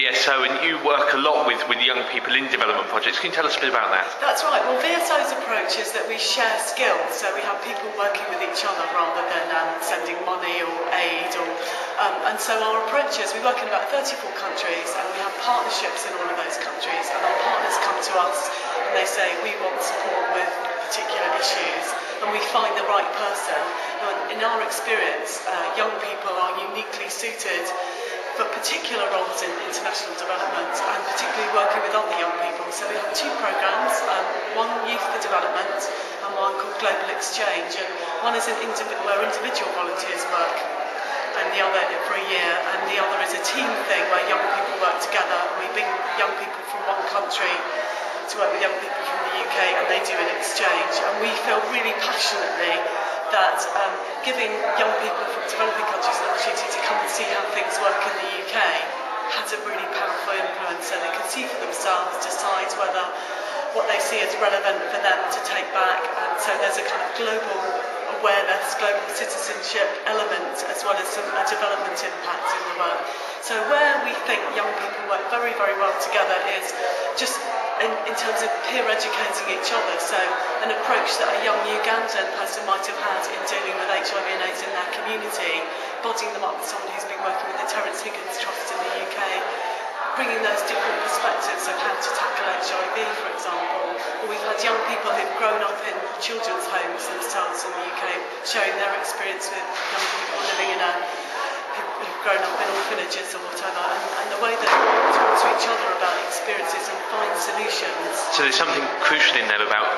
VSO, and you work a lot with young people in development projects. Can you tell us a bit about that? That's right. Well, VSO's approach is that we share skills, so we have people working with each other rather than sending money or aid. And so our approach is we work in about 34 countries, and we have partnerships in all of those countries, and our partners come to us and they say we want support with particular issues, and we find the right person. And in our experience, young people are uniquely suited for particular roles in international development, and particularly working with other young people. So we have two programs, one Youth for Development and one called Global Exchange. And one is where individual volunteers work, and the other for a year, and the other is a team thing where young people work together. We bring young people from one country to work with young people from the UK, and they do an exchange. And we feel really passionately that giving young people from developing countries an opportunity to come and see how things work in the UK has a really powerful influence, so they can see for themselves, decide whether what they see is relevant for them to take back. And so there's a kind of global awareness, global citizenship element, as well as a development impact in the work. So where we think young people work very, very well together is just in terms of peer educating each other. So an approach that a young Ugandan person might have had in dealing with HIV and AIDS in their community, bodying them up with somebody who's been working with the Terence Higgins Trust in the UK, bringing those different perspectives of how to tackle HIV, for example. Or we've had young people who've grown up in children's homes themselves in the UK, sharing their experience with young people living in who've grown up in orphanages or whatever, and the way that they talk to each other about experiences and find solutions. So there's something crucial in there about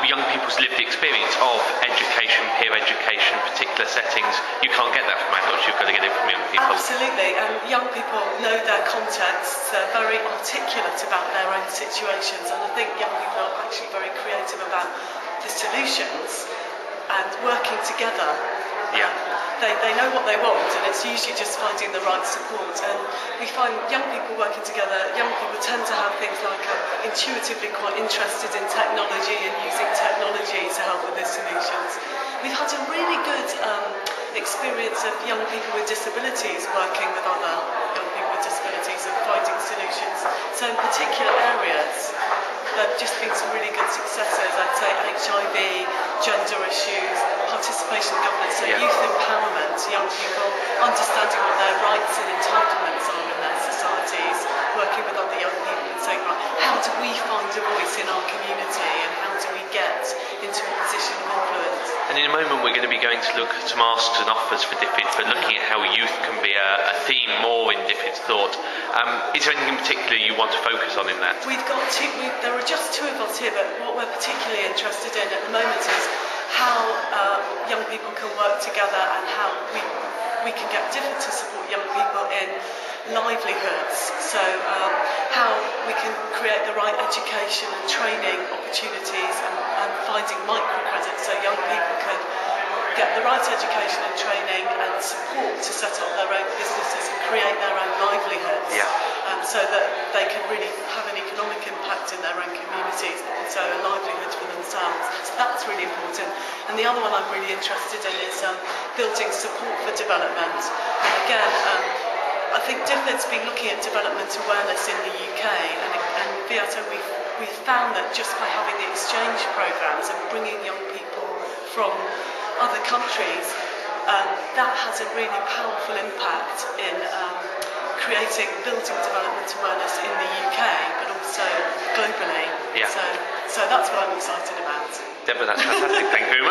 young people's lived experience of education, peer education, particular settings. You can't get that from adults, you've got to get it from young people. Absolutely, and young people know their contexts, they're very articulate about their own situations, and I think young people are actually very creative about the solutions and working together. Yeah. They know what they want, and it's usually just finding the right support. And we find young people working together, young people tend to have things like intuitively quite interested in technology and using technology to help with their solutions. We've had a really good experience of young people with disabilities working with other young people with disabilities and finding solutions. So in particular areas, there have just been some really good successes. I'd say HIV, gender issues, participation in government, so youth empowerment, young people understanding what their rights and entitlements are in their societies, working with other young people and saying, right, how do we find a voice in our community, and how do we get into a position of influence? And in a moment we're going to be going to look at some asks and offers for DfID, for looking at how youth can be a theme more in DfID's thought. Is there anything in particular you want to focus on in that? There are just two of us here, but what we're particularly interested in at the moment is how young people can work together, and how we can get DfID to support young people in livelihoods. So how we can create the right education and training opportunities, and finding microcredits so young people can get the right education and training and support to set up their own businesses and create their own livelihoods. So that they can really have an economic impact in their own communities, but also a livelihood for themselves. So that's really important. And the other one I'm really interested in is building support for development. And again, I think DfID's been looking at development awareness in the UK, and VSO we've found that just by having the exchange programs and bringing young people from other countries, that has a really powerful impact in building development awareness in the UK, but also globally. So that's what I'm excited about. Deborah, that's fantastic. Thank you very much.